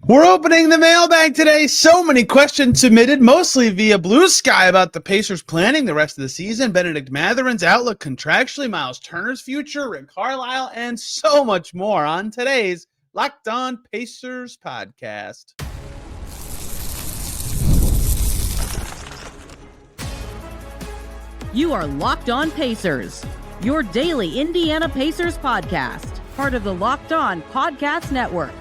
We're opening the mailbag today. So many questions submitted, mostly via Blue Sky, about the Pacers planning the rest of the season, Bennedict Mathurin's outlook contractually, Myles Turner's future, Rick Carlsile, and so much more on today's Locked On Pacers podcast. You are Locked On Pacers, your daily Indiana Pacers podcast, part of the Locked On Podcast Network,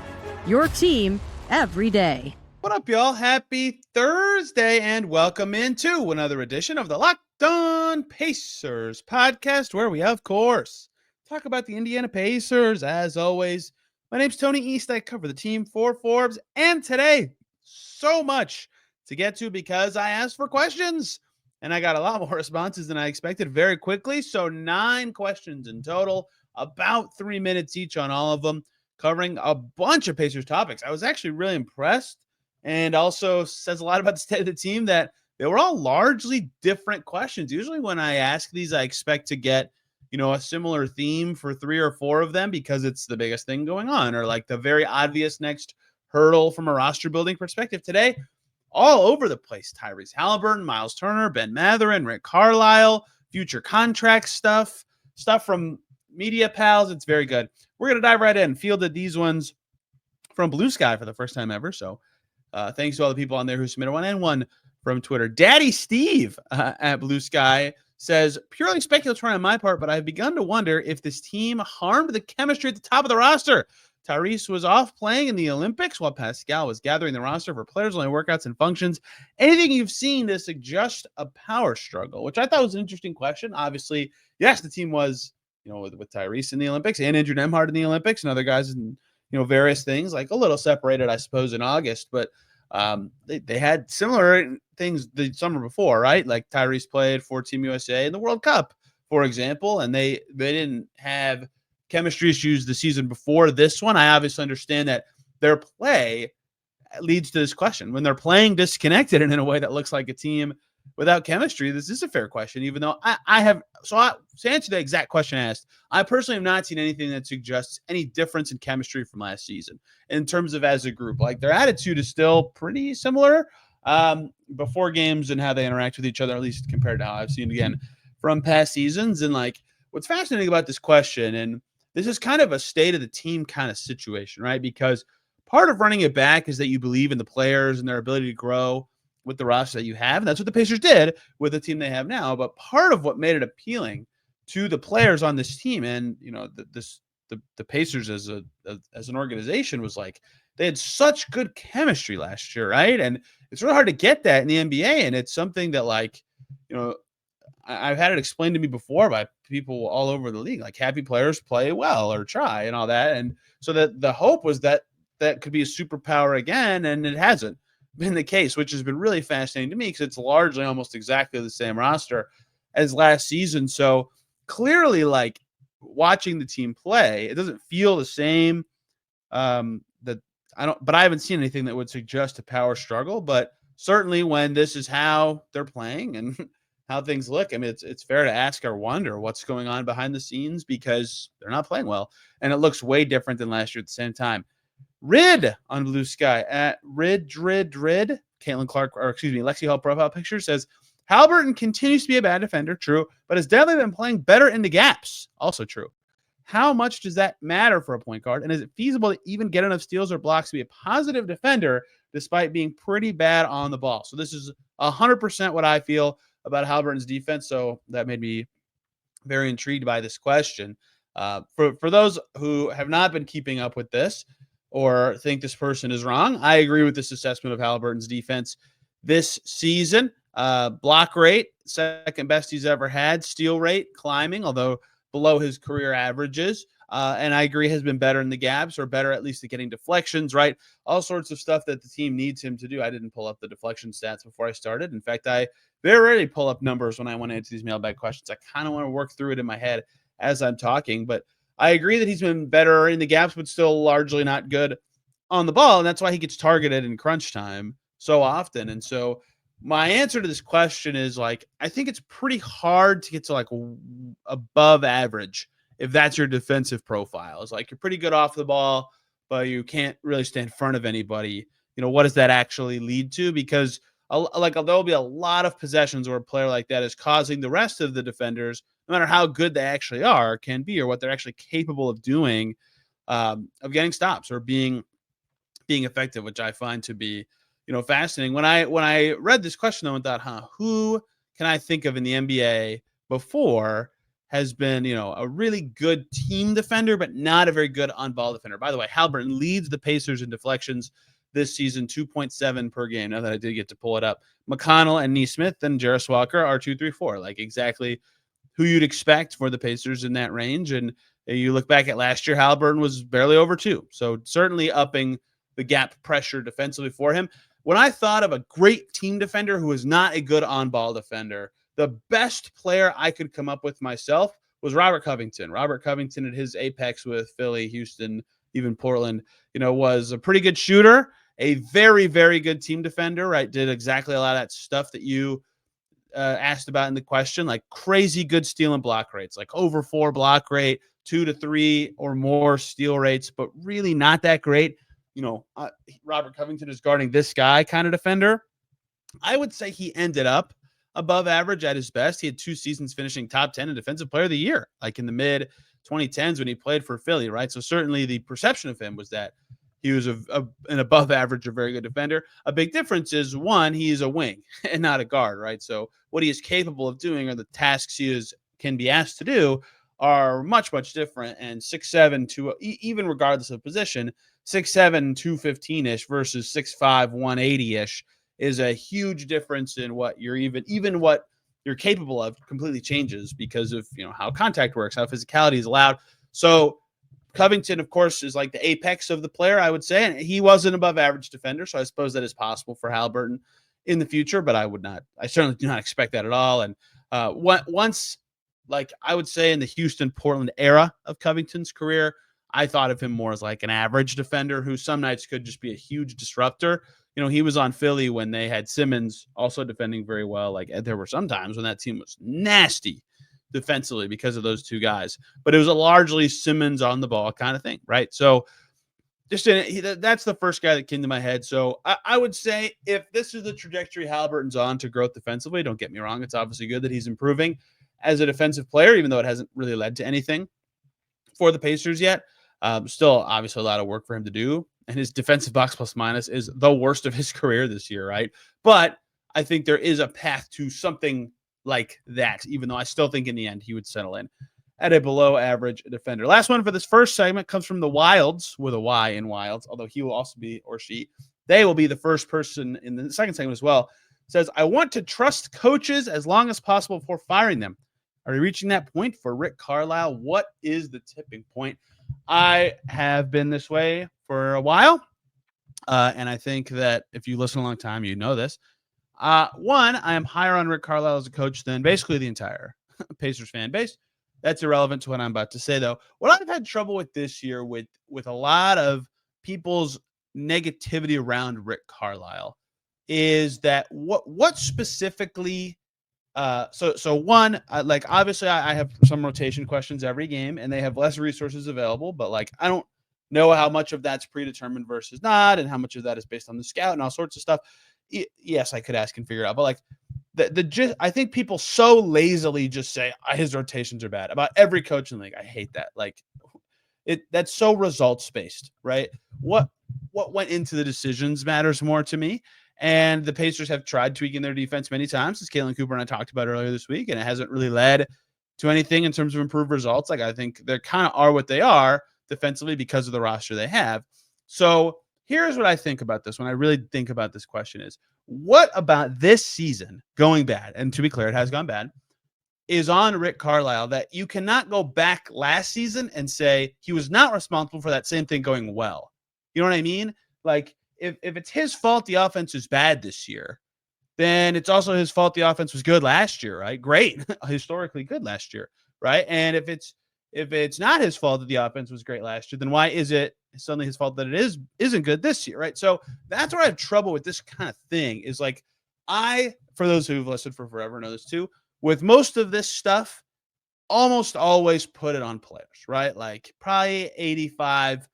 your team every day. What up, y'all? Happy Thursday, and welcome into another edition of the Locked On Pacers podcast, where we, of course, talk about the Indiana Pacers. As always, my name's Tony East. I cover the team for Forbes, and today, so much to get to because I asked for questions, and I got a lot more responses than I expected very quickly. So 9 questions in total, about 3 minutes each on all of them, covering a bunch of Pacers topics. I was actually really impressed, and also says a lot about the state of the team that they were all largely different questions. Usually when I ask these, I expect to get, a similar theme for 3 or 4 of them because it's the biggest thing going on, or like the very obvious next hurdle from a roster building perspective. Today, all over the place: Tyrese, Haliburton, Myles Turner, Ben Mathurin, Rick Carlsile, future contract stuff from media pals. It's very good. We're going to dive right in. Fielded these ones from Blue Sky for the first time ever. So thanks to all the people on there who submitted one, and one from Twitter. Daddy Steve at Blue Sky says, purely speculatory on my part, but I've begun to wonder if this team harmed the chemistry at the top of the roster. Tyrese was off playing in the Olympics while Pascal was gathering the roster for players-only workouts and functions. Anything you've seen to suggest a power struggle, which I thought was an interesting question. Obviously, yes, the team was, with Tyrese in the Olympics and Andrew Nembhard in the Olympics and other guys in, various things, like a little separated, I suppose, in August. But they had similar things the summer before, right? Like Tyrese played for Team USA in the World Cup, for example, and they didn't have chemistry issues the season before this one. I obviously understand that their play leads to this question. When they're playing disconnected and in a way that looks like a team without chemistry, this is a fair question, even though to answer the exact question I asked, I personally have not seen anything that suggests any difference in chemistry from last season in terms of as a group. Like, their attitude is still pretty similar before games and how they interact with each other, at least compared to how I've seen, again, from past seasons. And like, what's fascinating about this question, and this is kind of a state of the team kind of situation, right? Because part of running it back is that you believe in the players and their ability to grow with the roster that you have. And that's what the Pacers did with the team they have now. But part of what made it appealing to the players on this team, and the Pacers as an organization, was like they had such good chemistry last year, right? And it's really hard to get that in the NBA. And it's something that, like, I've had it explained to me before by people all over the league. Like, happy players play well or try and all that. And so that the hope was that could be a superpower again, and it hasn't been the case, which has been really fascinating to me because it's largely almost exactly the same roster as last season. So clearly, like, watching the team play, it doesn't feel the same. But I haven't seen anything that would suggest a power struggle. But certainly when this is how they're playing and how things look, I mean, it's fair to ask or wonder what's going on behind the scenes, because they're not playing well, and it looks way different than last year at the same time. Rid on Blue Sky at Rid. Caitlin Clark, Lexi Hall profile picture says, Haliburton continues to be a bad defender, true, but has definitely been playing better in the gaps, also true. How much does that matter for a point guard? And is it feasible to even get enough steals or blocks to be a positive defender despite being pretty bad on the ball? So this is 100% what I feel about Haliburton's defense. So that made me very intrigued by this question. For those who have not been keeping up with this or think this person is wrong, I agree with this assessment of Haliburton's defense this season. Block rate, second best he's ever had. Steal rate climbing, although below his career averages. And I agree, has been better in the gaps, or better at least at getting deflections, right? All sorts of stuff that the team needs him to do. I didn't pull up the deflection stats before I started. In fact, I very rarely pull up numbers when I want to answer these mailbag questions. I kind of want to work through it in my head as I'm talking. But I agree that he's been better in the gaps, but still largely not good on the ball. And that's why he gets targeted in crunch time so often. And so my answer to this question is, like, I think it's pretty hard to get to like above average if that's your defensive profile. It's like you're pretty good off the ball, but you can't really stay in front of anybody. What does that actually lead to? Because there'll be a lot of possessions where a player like that is causing the rest of the defenders, no matter how good they actually can be, or what they're actually capable of doing, of getting stops or being effective, which I find to be, fascinating. When I read this question, though, and thought, who can I think of in the NBA before has been, a really good team defender, but not a very good on-ball defender? By the way, Haliburton leads the Pacers in deflections this season, 2.7 per game. Now that I did get to pull it up, McConnell and Nesmith and Jarris Walker are 2, 3, 4, like exactly who you'd expect for the Pacers in that range. And you look back at last year, Haliburton was barely over 2. So certainly upping the gap pressure defensively for him. When I thought of a great team defender who is not a good on-ball defender, the best player I could come up with myself was Robert Covington. Robert Covington at his apex with Philly, Houston, even Portland, was a pretty good shooter, a very, very good team defender, right? Did exactly a lot of that stuff that you asked about in the question, like crazy good steal and block rates, like over 4 block rate, 2 to 3 or more steal rates, but really not that great. Robert Covington is guarding this guy kind of defender. I would say he ended up above average at his best. He had 2 seasons finishing top 10 in defensive player of the year, like in the mid 2010s when he played for Philly, right? So certainly the perception of him was that he was an above average or very good defender. A big difference is, one, he's a wing and not a guard, right? So what he is capable of doing, or the tasks he can be asked to do, are much, much different. And 6'7", even regardless of position, 6'7", 215-ish versus 6'5", 180-ish is a huge difference in what you're even what you're capable of completely changes because of how contact works, how physicality is allowed. So Covington, of course, is like the apex of the player, I would say, and he was an above average defender. So I suppose that is possible for Haliburton in the future, but I certainly do not expect that at all. And once, like I would say in the Houston Portland era of Covington's career, I thought of him more as like an average defender who some nights could just be a huge disruptor. He was on Philly when they had Simmons also defending very well. Like there were some times when that team was nasty defensively because of those 2 guys, but it was a largely Simmons on the ball kind of thing, right? So that's the first guy that came to my head. So I would say if this is the trajectory Haliburton's on to growth defensively, don't get me wrong, it's obviously good that he's improving as a defensive player, even though it hasn't really led to anything for the Pacers yet. Still, obviously, a lot of work for him to do. And his defensive box plus minus is the worst of his career this year, right? But I think there is a path to something like that, even though I still think in the end he would settle in at a below average defender. Last one for this first segment comes from the Wilds, with a Y in Wilds, although he will also be, or she, they will be the first person in the second segment as well. It says, I want to trust coaches as long as possible before firing them. Are we reaching that point for Rick Carlile? What is the tipping point? I have been this way for a while, and I think that if you listen a long time, you know this. One, I am higher on Rick Carlile as a coach than basically the entire Pacers fan base. That's irrelevant to what I'm about to say, though. What I've had trouble with this year with a lot of people's negativity around Rick Carlile is that what specifically. So one, like obviously I have some rotation questions every game, and they have less resources available. But like I don't know how much of that's predetermined versus not, and how much of that is based on the scout and all sorts of stuff. Yes, I could ask and figure it out, but like I think people so lazily just say his rotations are bad about every coach in the league. I hate that. Like that's so results based, right? What went into the decisions matters more to me. And the Pacers have tried tweaking their defense many times, as Kalen Cooper and I talked about earlier this week, and it hasn't really led to anything in terms of improved results. Like I think they kind of are what they are defensively because of the roster they have. So here's what I think about this when I really think about this question is, what about this season going bad? And to be clear, it has gone bad. Is on Rick Carlile that you cannot go back last season and say he was not responsible for that same thing going well. You know what I mean? Like if it's his fault the offense is bad this year, then it's also his fault the offense was good last year, right? Great, historically good last year, right? And if it's not his fault that the offense was great last year, then why is it suddenly his fault that it isn't good this year, right? So that's where I have trouble with this kind of thing is like for those who've listened for forever know this too, with most of this stuff, almost always put it on players, right? Like probably 85,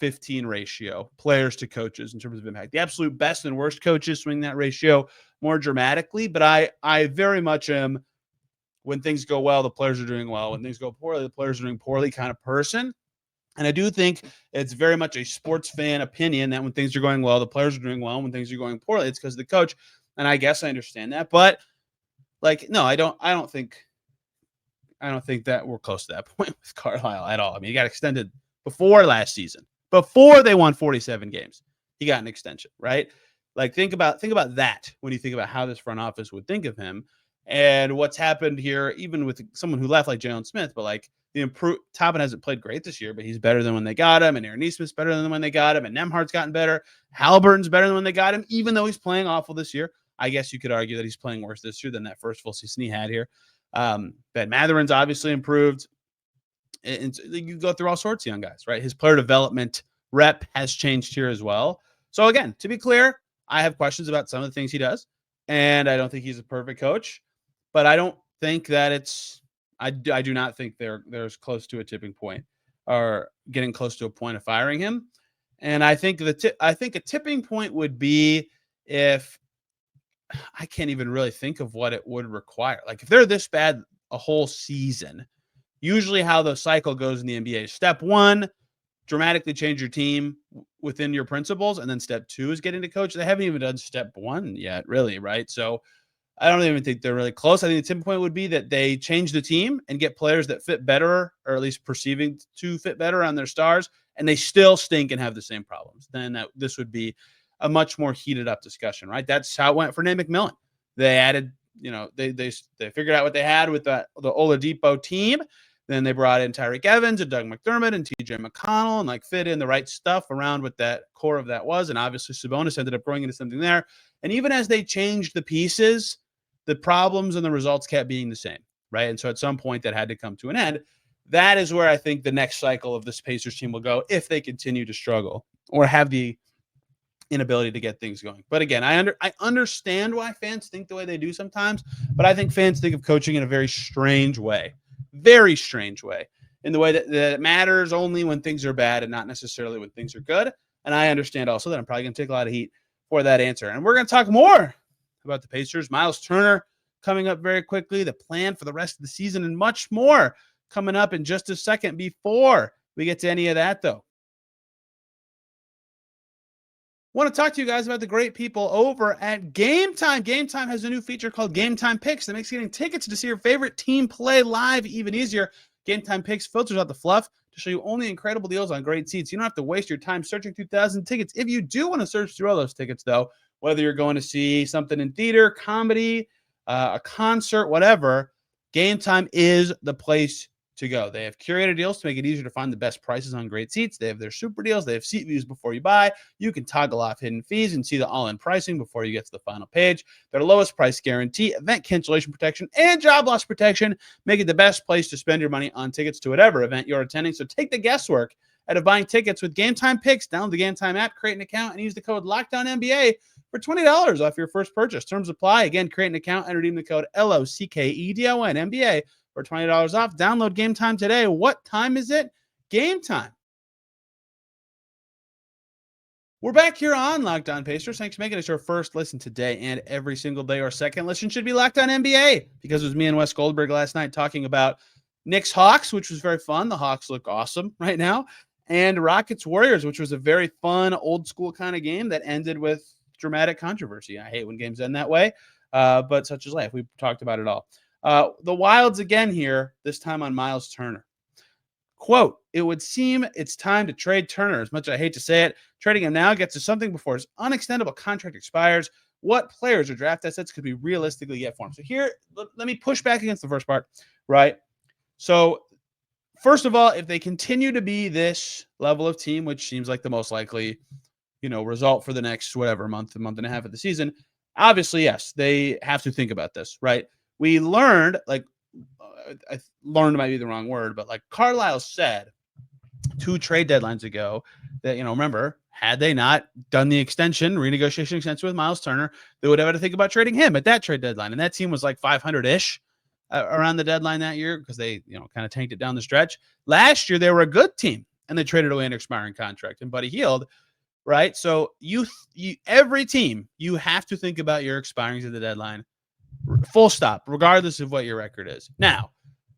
15 ratio, players to coaches in terms of impact. The absolute best and worst coaches swing that ratio more dramatically, but I very much am, when things go well, the players are doing well. When things go poorly, the players are doing poorly kind of person. And I do think it's very much a sports fan opinion that when things are going well, the players are doing well. When things are going poorly, it's because of the coach. And I guess I understand that. But like, no, I don't think that we're close to that point with Carlisle at all. I mean, he got extended before last season, before they won 47 games. He got an extension, right? Like, think about that when you think about how this front office would think of him and what's happened here, even with someone who left like Jalen Smith. But like, Toppin hasn't played great this year, but he's better than when they got him, and Aaron Nesmith's better than when they got him, and Nembhard's gotten better. Haliburton's better than when they got him, even though he's playing awful this year. I guess you could argue that he's playing worse this year than that first full season he had here. Ben Mathurin's obviously improved. And you go through all sorts of young guys, right? His player development rep has changed here as well. So again, to be clear, I have questions about some of the things he does, and I don't think he's a perfect coach, but I don't think that I do not think there's close to a tipping point or getting close to a point of firing him. And I think I think a tipping point would be if, I can't even really think of what it would require. Like, if they're this bad a whole season, usually how the cycle goes in the NBA is step one, dramatically change your team within your principles. And then step two is getting to coach. They haven't even done step one yet, really, right? So I don't even think they're really close. I think the tipping point would be that they change the team and get players that fit better, or at least perceiving to fit better on their stars, and they still stink and have the same problems. Then this would be a much more heated up discussion, right? That's how it went for Nate McMillan. They added, they figured out what they had with the Oladipo team. Then they brought in Tyreek Evans and Doug McDermott and TJ McConnell and like fit in the right stuff around what that core of that was. And obviously Sabonis ended up growing into something there. And even as they changed the pieces, the problems and the results kept being the same, right? And so at some point that had to come to an end. That is where I think the next cycle of this Pacers team will go if they continue to struggle or have the inability to get things going. But again, I understand why fans think the way they do sometimes, but I think fans think of coaching in a very strange way, in the way that it matters only when things are bad and not necessarily when things are good. And I understand also that I'm probably going to take a lot of heat for that answer. And we're going to talk more about the Pacers, Myles Turner coming up very quickly, the plan for the rest of the season, and much more coming up in just a second. Before we get to any of that, though, want to talk to you guys about the great people over at Game Time. Game Time has a new feature called Game Time Picks that makes getting tickets to see your favorite team play live even easier. Game Time Picks filters out the fluff to show you only incredible deals on great seats. You don't have to waste your time searching through thousands of tickets. If you do want to search through all those tickets, though, whether you're going to see something in theater, comedy, a concert, whatever, Game Time is the place to go. They have curated deals to make it easier to find the best prices on great seats. They have their super deals. They have seat views before you buy. You can toggle off hidden fees and see the all-in pricing before you get to the final page. Their lowest price guarantee, event cancellation protection, and job loss protection make it the best place to spend your money on tickets to whatever event you're attending. So take the guesswork out of buying tickets with Game Time Picks. Download the Game Time app, create an account, and use the code LOCKDOWNNBA for $20 off your first purchase. Terms apply. Again, create an account and redeem the code LOCKEDONNBA for $20 off. Download Game Time today. What time is it? Game time. We're back here on Locked On Pacers. Thanks for making us your first listen today and every single day. Our second listen should be Locked On NBA, because it was me and Wes Goldberg last night talking about Knicks Hawks, which was very fun. The Hawks look awesome right now. And Rockets Warriors, which was a very fun, old school kind of game that ended with dramatic controversy. I hate when games end that way, but such is life. We've talked about it all. The Wilds again here, this time on Myles Turner. Quote, "It would seem it's time to trade Turner. As much as I hate to say it, trading him now gets us something before his unextendable contract expires. What players or draft assets could we realistically get for him?" So here, let me push back against the first part, right? So first of all, if they continue to be this level of team, which seems like the most likely, result for the next month and a half of the season, obviously, yes, they have to think about this, right? We learned, learned might be the wrong word, but like Carlisle said 2 trade deadlines ago that, remember, had they not done the renegotiation extension with Myles Turner, they would have had to think about trading him at that trade deadline. And that team was like 500-ish around the deadline that year because they, kind of tanked it down the stretch. Last year, they were a good team and they traded away an expiring contract and Buddy Hield, right? So you every team, you have to think about your expirings at the deadline, full stop, regardless of what your record is. Now,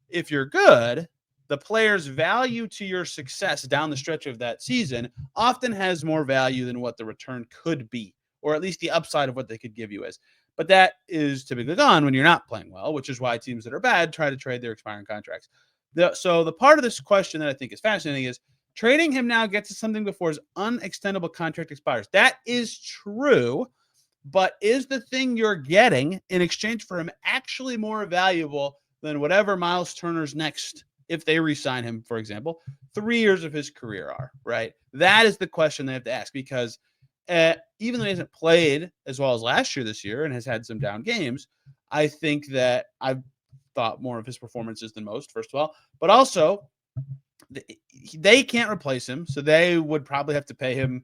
if you're good, the player's value to your success down the stretch of that season often has more value than what the return could be, or at least the upside of what they could give you is. But that is typically gone when you're not playing well, which is why teams that are bad try to trade their expiring contracts. So the part of this question that I think is fascinating is trading him now gets to something before his unextendable contract expires. That is true, but is the thing you're getting in exchange for him actually more valuable than whatever Myles Turner's next, if they re-sign him, for example, 3 years of his career are, right? That is the question they have to ask, because even though he hasn't played as well as last year this year and has had some down games, I think that I've thought more of his performances than most, first of all, but also they can't replace him, so they would probably have to pay him,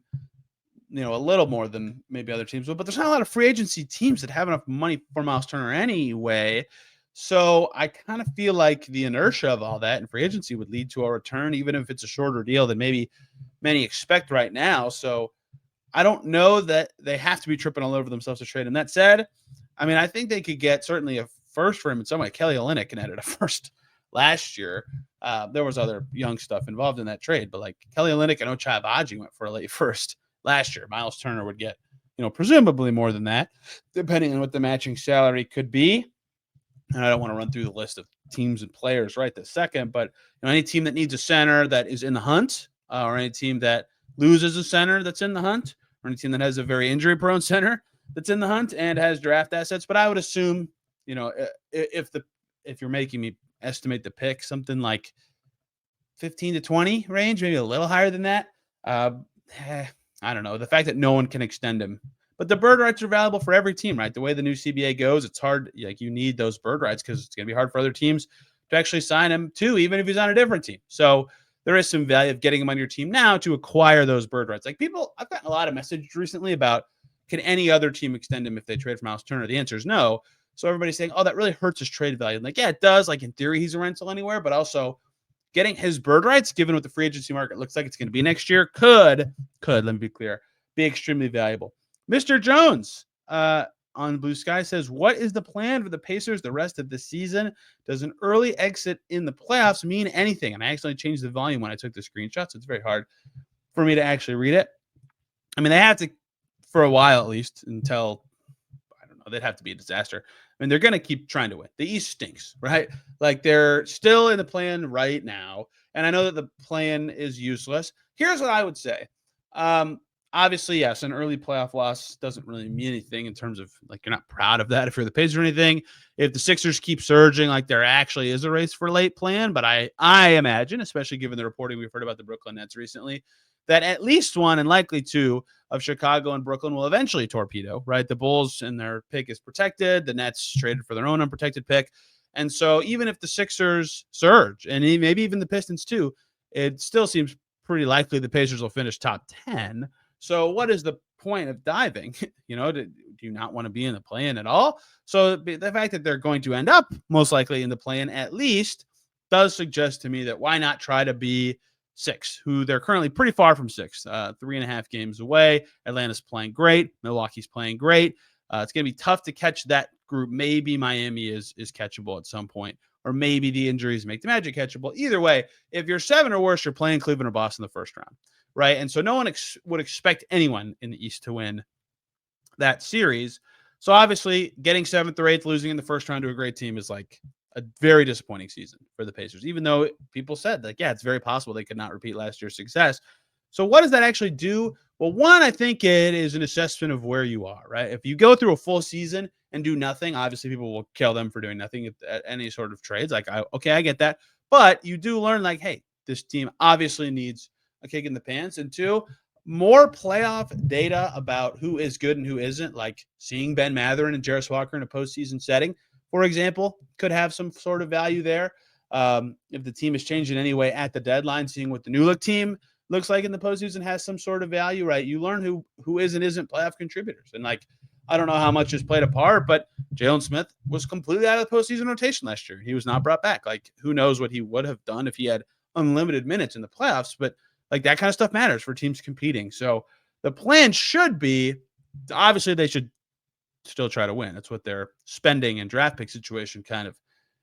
a little more than maybe other teams would, but there's not a lot of free agency teams that have enough money for Myles Turner anyway. So I kind of feel like the inertia of all that in free agency would lead to a return, even if it's a shorter deal than maybe many expect right now. So I don't know that they have to be tripping all over themselves to trade him. That said, I mean, I think they could get certainly a first for him in some way. Kelly Olynyk added a first last year. There was other young stuff involved in that trade, but like Kelly Olynyk and Ochai Agbaji went for a late first last year. Myles Turner would get, presumably more than that, depending on what the matching salary could be. And I don't want to run through the list of teams and players right this second, but any team that needs a center that is in the hunt, or any team that loses a center that's in the hunt, or any team that has a very injury-prone center that's in the hunt and has draft assets. But I would assume, if you're making me estimate the pick, something like 15 to 20 range, maybe a little higher than that. I don't know. The fact that no one can extend him. But the bird rights are valuable for every team, right? The way the new CBA goes, it's hard. Like, you need those bird rights because it's going to be hard for other teams to actually sign him too, even if he's on a different team. So there is some value of getting him on your team now to acquire those bird rights. Like, I've gotten a lot of messages recently about, can any other team extend him if they trade for Myles Turner? The answer is no. So everybody's saying, oh, that really hurts his trade value. I'm like, yeah, it does. Like, in theory, he's a rental anywhere, but also getting his bird rights, given what the free agency market looks like it's going to be next year, could, let me be clear, be extremely valuable. Mr. Jones on Blue Sky says, what is the plan for the Pacers the rest of the season? Does an early exit in the playoffs mean anything? And I accidentally changed the volume when I took the screenshot, so it's very hard for me to actually read it. I mean, they have to, for a while at least, until, I don't know, they'd have to be a disaster. I mean, they're going to keep trying to win. The East stinks, right? Like, they're still in the plan right now, and I know that the plan is useless. Here's what I would say. Obviously, yes, an early playoff loss doesn't really mean anything in terms of, like, you're not proud of that if you're the Pacers or anything. If the Sixers keep surging, like, there actually is a race for late plan. But I imagine, especially given the reporting we've heard about the Brooklyn Nets recently, that at least one and likely two of Chicago and Brooklyn will eventually torpedo, right? The Bulls and their pick is protected. The Nets traded for their own unprotected pick. And so even if the Sixers surge, and maybe even the Pistons too, it still seems pretty likely the Pacers will finish top 10. So what is the point of diving? Do you not want to be in the play-in at all? So the fact that they're going to end up most likely in the play-in at least does suggest to me that why not try to be 6, who they're currently pretty far from 6, 3.5 games away. Atlanta's playing great. Milwaukee's playing great. It's going to be tough to catch that group. Maybe Miami is catchable at some point, or maybe the injuries make the Magic catchable. Either way, if you're 7 or worse, you're playing Cleveland or Boston the first round. Right. And so no one would expect anyone in the East to win that series. So obviously getting 7th or 8th, losing in the first round to a great team is like a very disappointing season for the Pacers, even though people said, like, yeah, it's very possible they could not repeat last year's success. So what does that actually do? Well, one, I think it is an assessment of where you are, right? If you go through a full season and do nothing, obviously people will kill them for doing nothing at any sort of trades. Like, I get that. But you do learn, like, hey, this team obviously needs a kick in the pants. And 2, more playoff data about who is good and who isn't, like seeing Ben Mathurin and Jarris Walker in a postseason setting, for example, could have some sort of value there. If the team has changed in any way at the deadline, seeing what the new look team looks like in the postseason has some sort of value, right? You learn who is and isn't playoff contributors. And, like, I don't know how much has played a part, but Jalen Smith was completely out of the postseason rotation last year. He was not brought back. Like, who knows what he would have done if he had unlimited minutes in the playoffs. But Like that kind of stuff matters for teams competing. So the plan should be, obviously they should still try to win. That's what their spending and draft pick situation kind of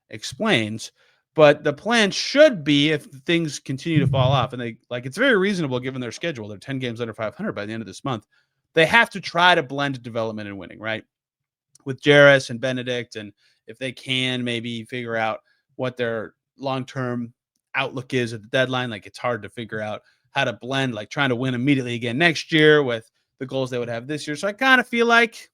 explains. But the plan should be, if things continue to fall off, and they like, it's very reasonable given their schedule. They're 10 games under 500 by the end of this month. They have to try to blend development and winning, right? With Jarris and Bennedict, and if they can maybe figure out what their long-term outlook is at the deadline. Like it's hard to figure out how to blend, like trying to win immediately again next year with the goals they would have this year. So I kind of feel like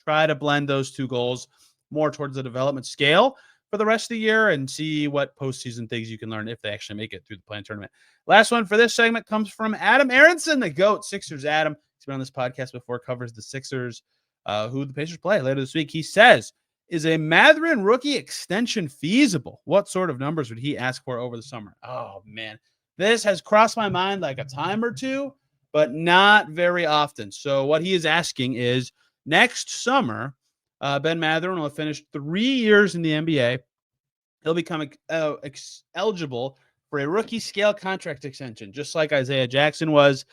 try to blend those two goals more towards the development scale for the rest of the year and see what postseason things you can learn if they actually make it through the play-in tournament. Last one for this segment comes from Adam Aronson, the GOAT, Sixers Adam. He's been on this podcast before, covers the Sixers, who the Pacers play later this week. He says, is a Mathurin rookie extension feasible? What sort of numbers would he ask for over the summer? Oh, man. This has crossed my mind like a time or two, but not very often. So what he is asking is, next summer, Ben Mathurin will have finished 3 years in the NBA. He'll become eligible for a rookie scale contract extension, just like Isaiah Jackson was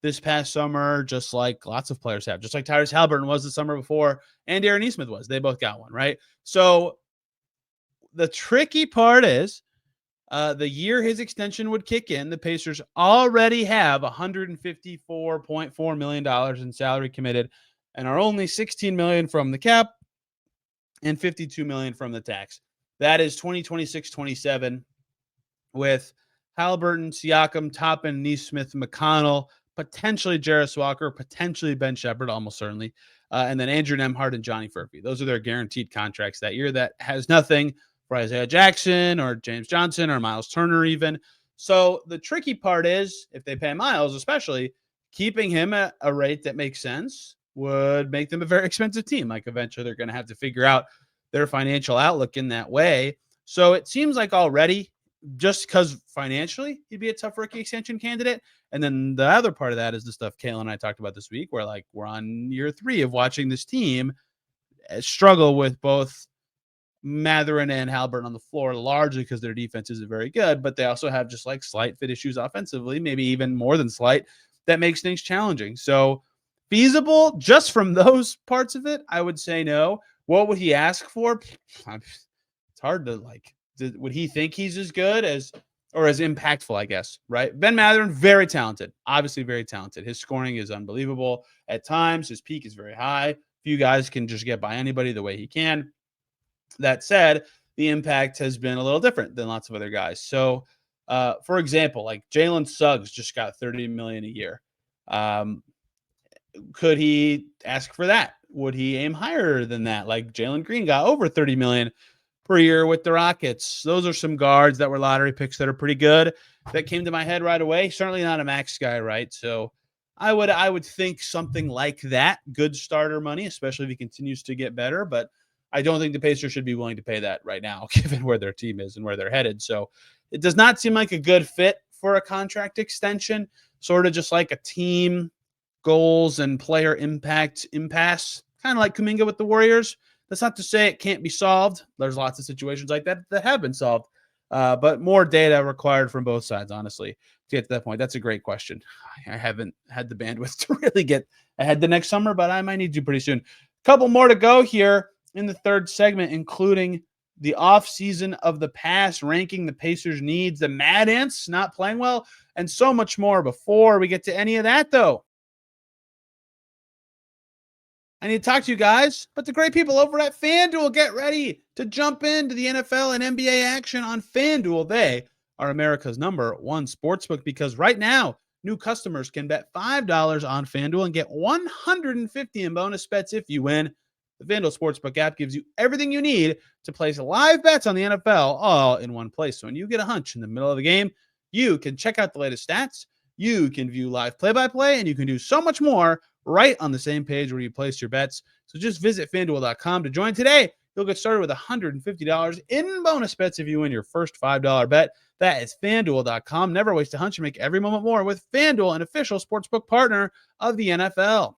this past summer, just like lots of players have, just like Tyrese Haliburton was the summer before, and Aaron Nesmith was. They both got one, right? So the tricky part is the year his extension would kick in, the Pacers already have $154.4 million in salary committed and are only $16 million from the cap and $52 million from the tax. That is 2026-27 with Haliburton, Siakam, Toppin, Nesmith, McConnell, potentially Jarris Walker, potentially Ben Shepherd, almost certainly, and then Andrew Nembhard and Johnny Furphy. Those are their guaranteed contracts that year. That has nothing for Isaiah Jackson or James Johnson or Myles Turner even. So the tricky part is, if they pay Myles, especially, keeping him at a rate that makes sense would make them a very expensive team. Like eventually they're going to have to figure out their financial outlook in that way. So it seems like already, just because financially he'd be a tough rookie extension candidate. And then the other part of that is the stuff Kayla and I talked about this week, where like we're on year 3 of watching this team struggle with both Mathurin and Haliburton on the floor, largely because their defense isn't very good, but they also have just like slight fit issues offensively, maybe even more than slight, that makes things challenging. So feasible just from those parts of it, I would say no. What would he ask for? It's hard to like, would he think he's as good as, or as impactful, I guess, right? Ben Mathurin, very talented, obviously very talented. His scoring is unbelievable at times. His peak is very high. Few guys can just get by anybody the way he can. That said, the impact has been a little different than lots of other guys. So, for example, like Jalen Suggs just got $30 million a year. Could he ask for that? Would he aim higher than that? Like Jalen Green got over $30 million per year with the Rockets. Those are some guards that were lottery picks that are pretty good. That came to my head right away. Certainly not a max guy, right? So I would think something like that. Good starter money, especially if he continues to get better. But I don't think the Pacers should be willing to pay that right now, given where their team is and where they're headed. So it does not seem like a good fit for a contract extension. Sort of just like a team goals and player impact impasse, kind of like Kuminga with the Warriors. That's not to say it can't be solved. There's lots of situations like that that have been solved, but more data required from both sides, honestly, to get to that point. That's a great question. I haven't had the bandwidth to really get ahead the next summer, but I might need to pretty soon. A couple more to go here in the third segment, including the offseason of the past, ranking the Pacers' needs, the Mad Ants not playing well, and so much more. Before we get to any of that, though, I need to talk to you guys, but the great people over at FanDuel, get ready to jump into the NFL and NBA action on FanDuel. They are America's #1 sportsbook, because right now, new customers can bet $5 on FanDuel and get $150 in bonus bets if you win. The FanDuel Sportsbook app gives you everything you need to place live bets on the NFL all in one place. So when you get a hunch in the middle of the game, you can check out the latest stats, you can view live play-by-play, and you can do so much more right on the same page where you place your bets. So just visit FanDuel.com to join today. You'll get started with $150 in bonus bets if you win your first $5 bet. That is FanDuel.com. Never waste a hunch and make every moment more with FanDuel, an official sportsbook partner of the NFL.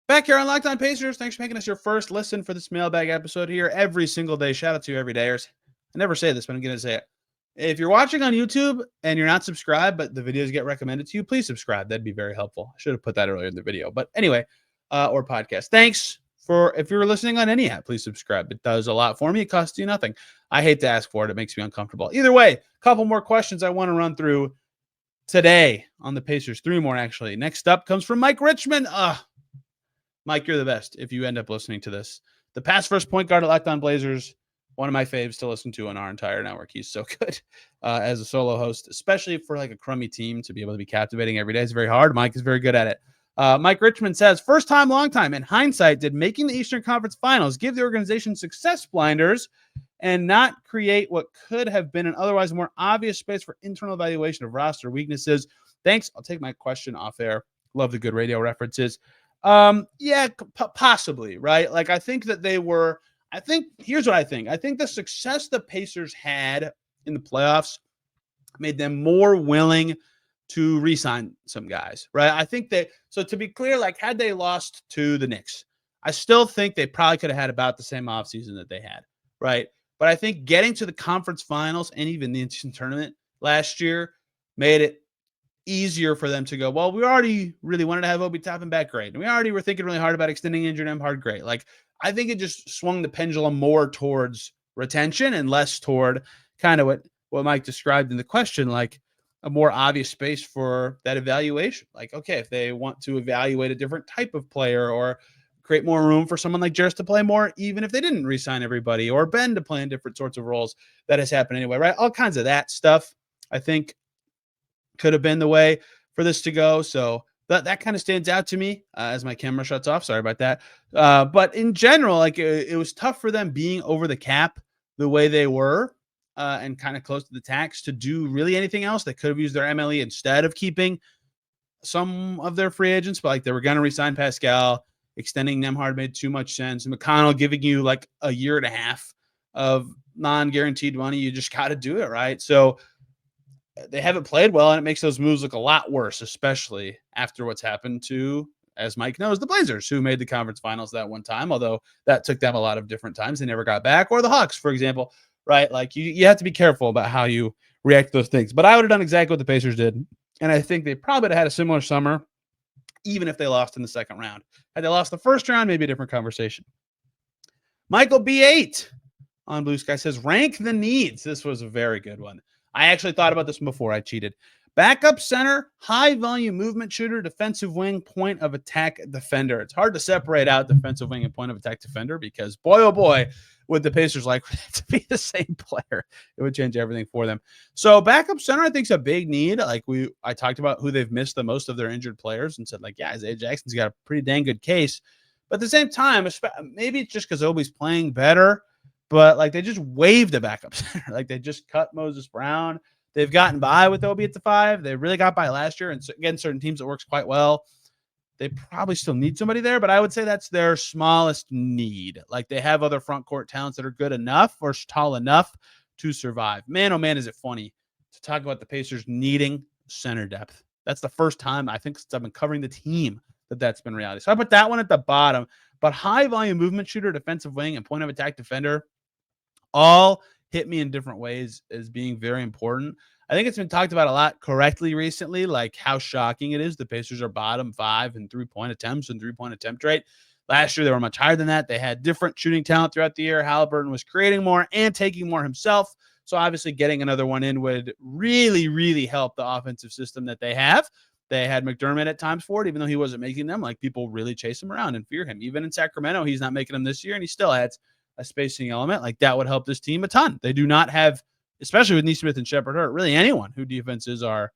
Back here on Locked On Pacers. Thanks for making us your first listen for this mailbag episode here every single day. Shout out to you everydayers. I never say this, but I'm going to say it. If you're watching on YouTube and you're not subscribed, but the videos get recommended to you, please subscribe. That'd be very helpful. I should have put that earlier in the video. But anyway, or podcast. Thanks for, if you're listening on any app, please subscribe. It does a lot for me. It costs you nothing. I hate to ask for it. It makes me uncomfortable. Either way, a couple more questions I want to run through today on the Pacers. 3 more, actually. Next up comes from Mike Richmond. Mike, you're the best if you end up listening to this. The pass first point guard at Locked On Blazers, one of my faves to listen to on our entire network. He's so good as a solo host, especially for like a crummy team to be able to be captivating every day. It's very hard. Mike is very good at it. Mike Richmond says, first time, long time. In hindsight, did making the Eastern Conference Finals give the organization success blinders and not create what could have been an otherwise more obvious space for internal evaluation of roster weaknesses? Thanks. I'll take my question off air. Love the good radio references. Yeah, possibly, right? Like, I think that here's what I think. I think the success the Pacers had in the playoffs made them more willing to re-sign some guys, right? I think so to be clear, like, had they lost to the Knicks, I still think they probably could have had about the same offseason that they had, right? But I think getting to the conference finals and even the tournament last year made it easier for them to go, well, we already really wanted to have Obi Toppin back, great. And we already were thinking really hard about extending injured Nembhard, great. Like, I think it just swung the pendulum more towards retention and less toward kind of what Mike described in the question, like a more obvious space for that evaluation. Like, okay, if they want to evaluate a different type of player or create more room for someone like Jarris to play more, even if they didn't re-sign everybody, or Ben to play in different sorts of roles, that has happened anyway, right? All kinds of that stuff, I think, could have been the way for this to go. So that kind of stands out to me as my camera shuts off. Sorry about that. But in general, like, it was tough for them being over the cap the way they were and kind of close to the tax to do really anything else. They could have used their MLE instead of keeping some of their free agents, but like, they were going to resign Pascal. Extending Nembhard made too much sense. McConnell giving you like a year and a half of non-guaranteed money. You just got to do it, right? So they haven't played well, and it makes those moves look a lot worse, especially after what's happened to, as Mike knows, the Blazers, who made the conference finals that one time, although that took them a lot of different times. They never got back. Or the Hawks, for example, right? Like, you have to be careful about how you react to those things. But I would have done exactly what the Pacers did, and I think they probably would have had a similar summer, even if they lost in the second round. Had they lost the first round, maybe a different conversation. Michael B8 on Blue Sky says, rank the needs. This was a very good one. I actually thought about this before I cheated. Backup center, high volume movement shooter, defensive wing, point of attack defender. It's hard to separate out defensive wing and point of attack defender because, boy, oh boy, would the Pacers like to be the same player. It would change everything for them. So backup center, I think, is a big need. Like, I talked about who they've missed the most of their injured players and said, like, yeah, Isaiah Jackson's got a pretty dang good case. But at the same time, maybe it's just because Obi's playing better, but like, they just waived a backup center. Like, they just cut Moses Brown. They've gotten by with Obi at the 5. They really got by last year. And again, certain teams, it works quite well. They probably still need somebody there, but I would say that's their smallest need. Like, they have other front court talents that are good enough or tall enough to survive. Man, oh man, is it funny to talk about the Pacers needing center depth. That's the first time, I think, since I've been covering the team that's been reality. So I put that one at the bottom. But high volume movement shooter, defensive wing, and point of attack defender all hit me in different ways as being very important. I think it's been talked about a lot correctly recently, like how shocking it is the Pacers are bottom 5 in three-point attempts and three-point attempt rate. Last year, they were much higher than that. They had different shooting talent throughout the year. Haliburton was creating more and taking more himself. So obviously getting another one in would really, really help the offensive system that they have. They had McDermott at times for it, even though he wasn't making them. Like, people really chase him around and fear him. Even in Sacramento, he's not making them this year, and he still adds a spacing element. Like, that would help this team a ton. They do not have, especially with Nesmith and Shepard Hurt, really anyone who defenses are,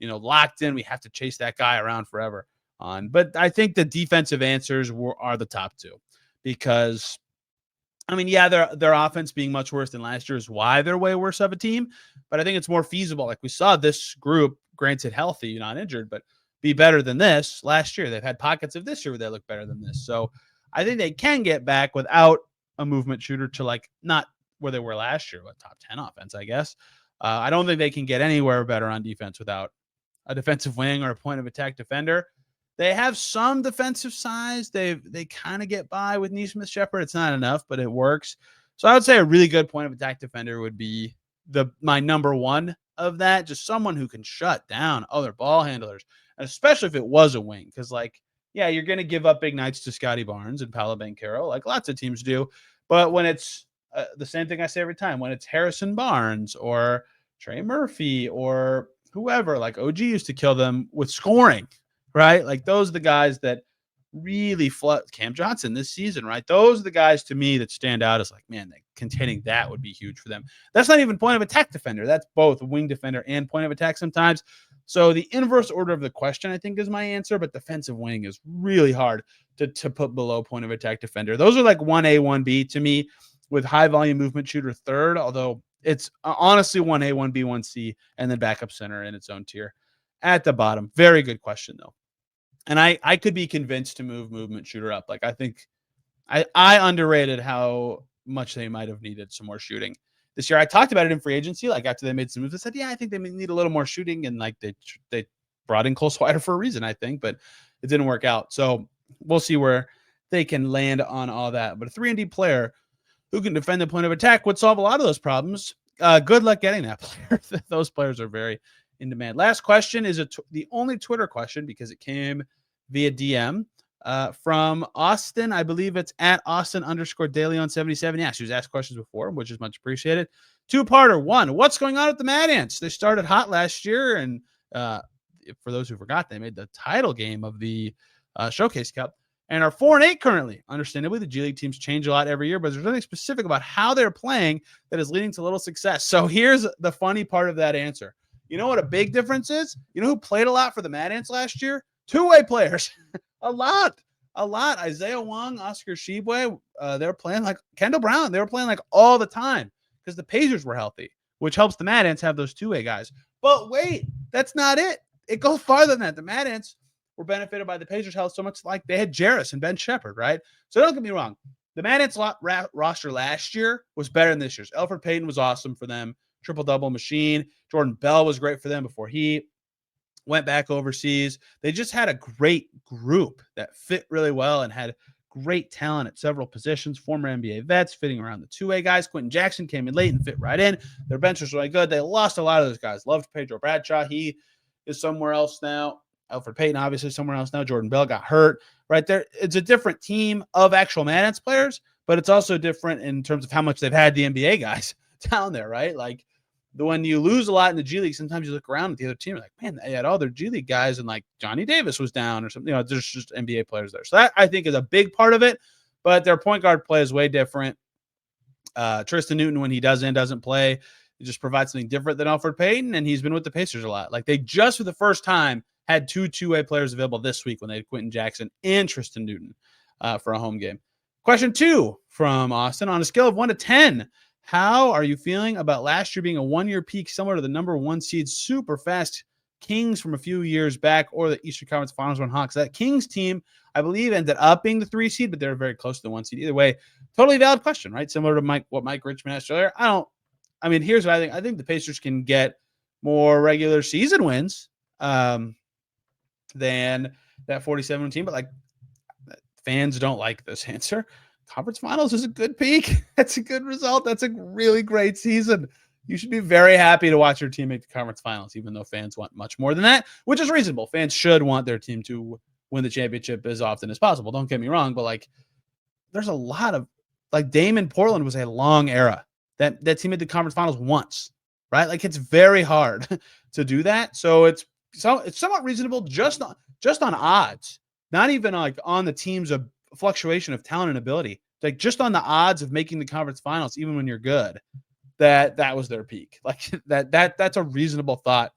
locked in. We have to chase that guy around forever on. But I think the defensive answers are the top two because, I mean, yeah, their offense being much worse than last year is why they're way worse of a team. But I think it's more feasible. Like, we saw this group, granted healthy, not injured, but be better than this last year. They've had pockets of this year where they look better than this. So I think they can get back without a movement shooter to, like, not where they were last year, but top 10 offense, I guess. I don't think they can get anywhere better on defense without a defensive wing or a point of attack defender. They have some defensive size. They kind of get by with Nesmith Shepard. It's not enough, but it works. So I would say a really good point of attack defender would be my number one of that, just someone who can shut down other ball handlers, and especially if it was a wing, because yeah, you're going to give up big nights to Scotty Barnes and Paolo Banchero, like lots of teams do. But when it's the same thing I say every time, when it's Harrison Barnes or Trey Murphy or whoever, like OG used to kill them with scoring, right? Like those are the guys that really flood. Cam Johnson this season, right? Those are the guys to me that stand out as like, man, containing that would be huge for them. That's not even point of attack defender. That's both wing defender and point of attack sometimes. So the inverse order of the question, I think, is my answer, but defensive wing is really hard to put below point of attack defender. Those are like 1A, 1B to me, with high volume movement shooter third, although it's honestly 1A, 1B, 1C, and then backup center in its own tier at the bottom. Very good question, though. And I could be convinced to move movement shooter up. Like I think I underrated how much they might have needed some more shooting this year. I talked about it in free agency, like after they made some moves. I said, yeah, I think they need a little more shooting, and like they brought in Cole Swider for a reason, I think, but it didn't work out. So we'll see where they can land on all that. But a 3-and-D player who can defend the point of attack would solve a lot of those problems. Good luck getting that player. Those players are very in demand. Last question is the only Twitter question, because it came via DM from Austin. I believe it's at Austin_DeLeon77. Yeah, she was asked questions before, which is much appreciated. Two-parter. One, what's going on with the Mad Ants? They started hot last year, and for those who forgot, they made the title game of the Showcase Cup and are 4-8 currently. Understandably, the G League teams change a lot every year, but there's nothing specific about how they're playing that is leading to little success. So here's the funny part of that answer. You know what a big difference is? You know who played a lot for the Mad Ants last year? Two-way players. a lot. Isaiah Wong, Oscar Shibwe, they were playing like Kendall Brown. They were playing like all the time because the Pacers were healthy, which helps the Mad Ants have those two-way guys. But wait, that's not it. It goes farther than that. The Mad Ants were benefited by the Pacers' health so much, like they had Jarris and Ben Shepherd, right? So don't get me wrong. The Mad Ants roster last year was better than this year's. Elfrid Payton was awesome for them. Triple-double machine. Jordan Bell was great for them before he went back overseas. They just had a great group that fit really well and had great talent at several positions. Former NBA vets fitting around the two-way guys. Quentin Jackson came in late and fit right in. Their bench was really good. They lost a lot of those guys. Loved Pedro Bradshaw. He is somewhere else now. Elfrid Payton, obviously, somewhere else now. Jordan Bell got hurt. Right there, it's a different team of actual Mad Ants players, but it's also different in terms of how much they've had the NBA guys down there, right? Like, when you lose a lot in the G League, sometimes you look around at the other team, like, man, they had all their G League guys, and like Johnny Davis was down or something. There's just NBA players there. So that, I think, is a big part of it. But their point guard play is way different. Tristan Newton, when he doesn't play, he just provides something different than Elfrid Payton, and he's been with the Pacers a lot. Like, they just for the first time had two-way players available this week when they had Quentin Jackson and Tristan Newton for a home game. Question 2 from Austin. On a scale of 1 to 10, how are you feeling about last year being a one-year peak similar to the number 1 seed super fast Kings from a few years back, or the Eastern Conference Finals run Hawks? That Kings team, I believe, ended up being the 3 seed, but they were very close to the 1 seed. Either way, totally valid question, right? Similar to what Mike Richmond asked earlier. Here's what I think. I think the Pacers can get more regular season wins than that 47 team, but like, fans don't like this answer. Conference Finals is a good peak. That's a good result. That's a really great season. You should be very happy to watch your team make the Conference Finals, even though fans want much more than that, which is reasonable. Fans should want their team to win the championship as often as possible. Don't get me wrong, but like, there's a lot of, like, Dame in Portland was a long era. That team made the Conference Finals once, right? Like, it's very hard to do that. So it's somewhat reasonable just on odds, not even like on the teams of fluctuation of talent and ability, like just on the odds of making the Conference Finals, even when you're good, that was their peak. Like that's a reasonable thought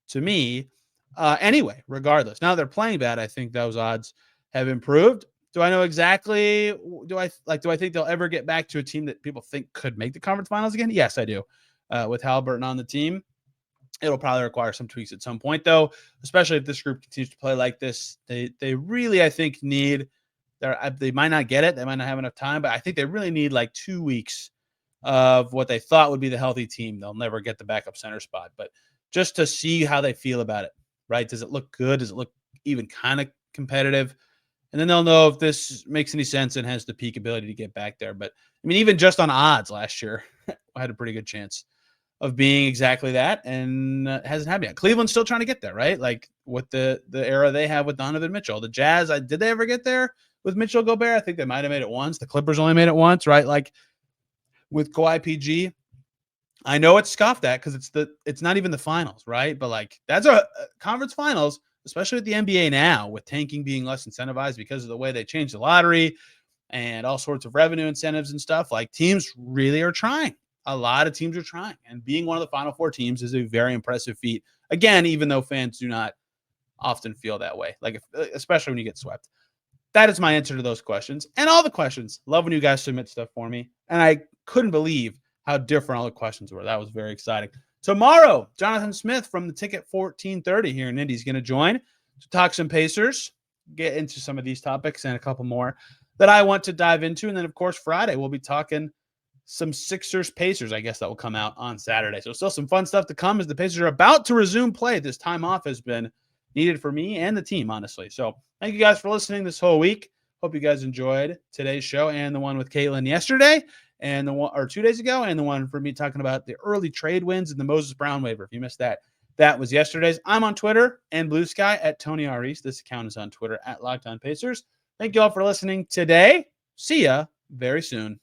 to me. Anyway, regardless, now they're playing bad, I think those odds have improved. Do I know exactly? Do I think they'll ever get back to a team that people think could make the Conference Finals again? Yes, I do. With Haliburton on the team, it'll probably require some tweaks at some point, though, especially if this group continues to play like this. They really, I think, need. They might not get it. They might not have enough time, but I think they really need like 2 weeks of what they thought would be the healthy team. They'll never get the backup center spot, but just to see how they feel about it, right? Does it look good? Does it look even kind of competitive? And then they'll know if this makes any sense and has the peak ability to get back there. But I mean, even just on odds last year, I had a pretty good chance of being exactly that, and hasn't happened yet. Cleveland's still trying to get there, right? Like with the era they have with Donovan Mitchell. The Jazz, did they ever get there with Mitchell Gobert? I think they might have made it once. The Clippers only made it once, right? Like with Kawhi PG, I know it's scoffed at because it's not even the finals, right? But like that's a conference finals, especially with the NBA now, with tanking being less incentivized because of the way they changed the lottery and all sorts of revenue incentives and stuff. Like teams really are trying. A lot of teams are trying, and being one of the Final Four teams is a very impressive feat. Again, even though fans do not often feel that way, like especially when you get swept. That is my answer to those questions and all the questions. Love when you guys submit stuff for me, and I couldn't believe how different all the questions were. That was very exciting. Tomorrow, Jonathan Smith from the Ticket 1430 here in Indy is going to join to talk some Pacers, get into some of these topics and a couple more that I want to dive into. And then, of course, Friday, we'll be talking some Sixers Pacers, I guess that will come out on Saturday. So still some fun stuff to come as the Pacers are about to resume play. This time off has been needed for me and the team, honestly. So thank you guys for listening this whole week. Hope you guys enjoyed today's show and the one with Caitlin yesterday and the one or 2 days ago, and the one for me talking about the early trade wins and the Moses Brown waiver. If you missed that, that was yesterday's. I'm on Twitter and Blue Sky at Tony R. East. This account is on Twitter at Locked On Pacers. Thank you all for listening today. See ya very soon.